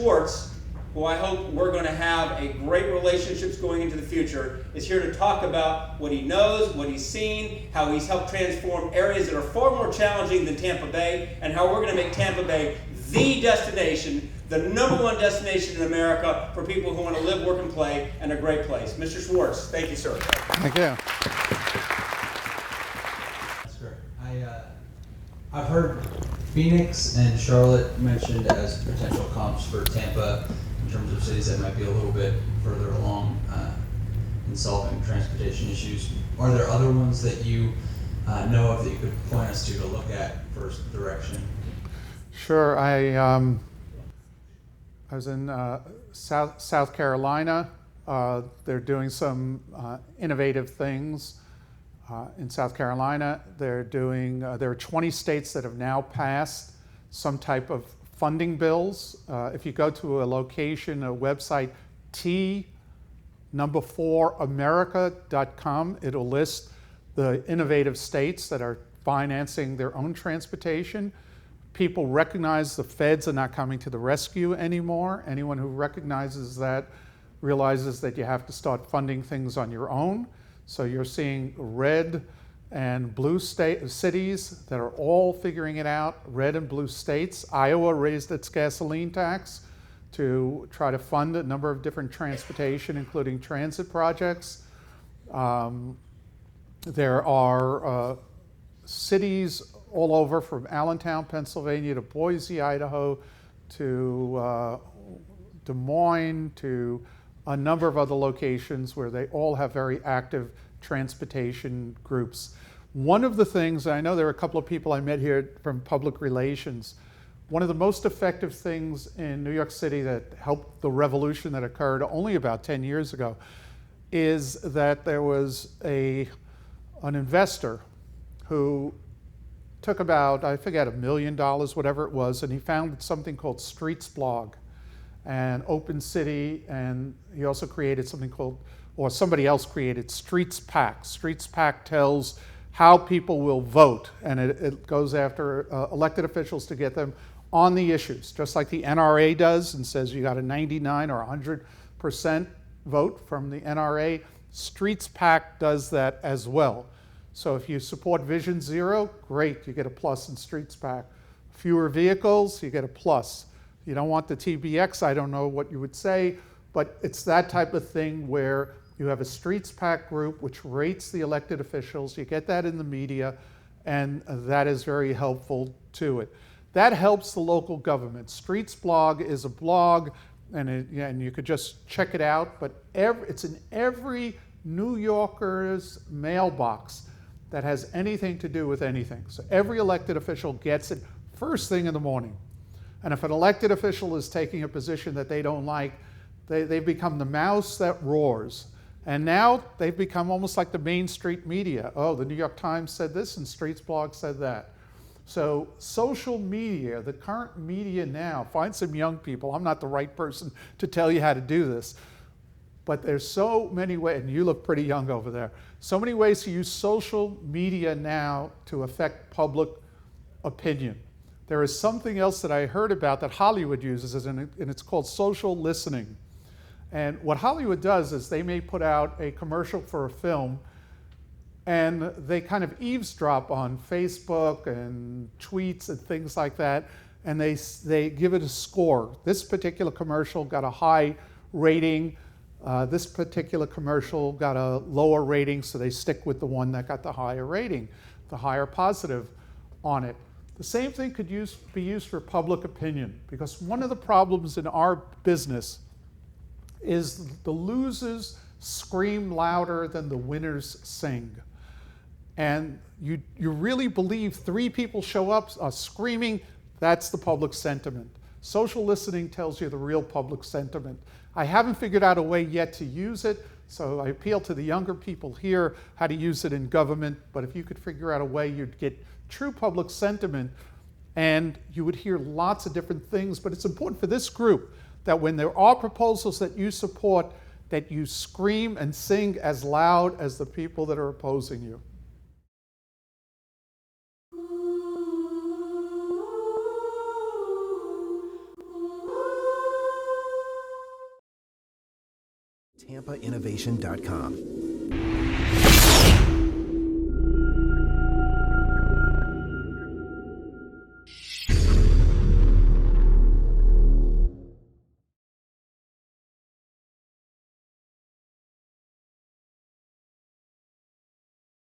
Schwartz, who I hope we're going to have a great relationships going into the future, is here to talk about what he knows, what he's seen, how he's helped transform areas that are far more challenging than Tampa Bay, and how we're going to make Tampa Bay the destination, the #1 destination in America for people who want to live, work, and play, and a great place. Mr. Schwartz, thank you, sir. Thank you. That's great. I've heard Phoenix and Charlotte mentioned as potential comps for Tampa in terms of cities that might be a little bit further along in solving transportation issues. Are there other ones that you know of that you could point us to look at for direction? Sure. I was in South Carolina. They're doing some innovative things. In South Carolina, there are 20 states that have now passed some type of funding bills. If you go to a location, a website, T4America.com, it'll list the innovative states that are financing their own transportation. People recognize the feds are not coming to the rescue anymore. Anyone who recognizes that realizes that you have to start funding things on your own. So you're seeing red and blue cities that are all figuring it out, red and blue states. Iowa raised its gasoline tax to try to fund a number of different transportation, including transit projects. There are cities all over from Allentown, Pennsylvania to Boise, Idaho to Des Moines to a number of other locations where they all have very active transportation groups. One of the things, I know there are a couple of people I met here from public relations, one of the most effective things in New York City that helped the revolution that occurred only about 10 years ago is that there was an investor who took about, I forget, $1 million, whatever it was, and he founded something called StreetSmart and Open City, and he also created something called, or somebody else created, StreetsPAC. StreetsPAC tells how people will vote, and it goes after elected officials to get them on the issues, just like the NRA does and says you got a 99 or 100% vote from the NRA. StreetsPAC does that as well. So if you support Vision Zero, great, you get a plus in StreetsPAC. Fewer vehicles, you get a plus. You don't want the TBX, I don't know what you would say, but it's that type of thing where you have a StreetsPAC group which rates the elected officials, you get that in the media, and that is very helpful to it. That helps the local government. StreetsBlog is a blog, and you could just check it out, but it's in every New Yorker's mailbox that has anything to do with anything. So every elected official gets it first thing in the morning. And if an elected official is taking a position that they don't like, they've become the mouse that roars. And now they've become almost like the Main Street media. Oh, the New York Times said this and StreetsBlog said that. So social media, the current media now, find some young people. I'm not the right person to tell you how to do this. But there's so many ways, and you look pretty young over there, so many ways to use social media now to affect public opinion. There is something else that I heard about that Hollywood uses, and it's called social listening. And what Hollywood does is they may put out a commercial for a film, and they kind of eavesdrop on Facebook and tweets and things like that, and they give it a score. This particular commercial got a high rating. This particular commercial got a lower rating, so they stick with the one that got the higher rating, the higher positive on it. The same thing could be used for public opinion, because one of the problems in our business is the losers scream louder than the winners sing. And you really believe 3 people show up screaming, that's the public sentiment. Social listening tells you the real public sentiment. I haven't figured out a way yet to use it, so I appeal to the younger people here how to use it in government, but if you could figure out a way, you'd get true public sentiment, and you would hear lots of different things. But it's important for this group that when there are proposals that you support, that you scream and sing as loud as the people that are opposing you. TampaInnovation.com.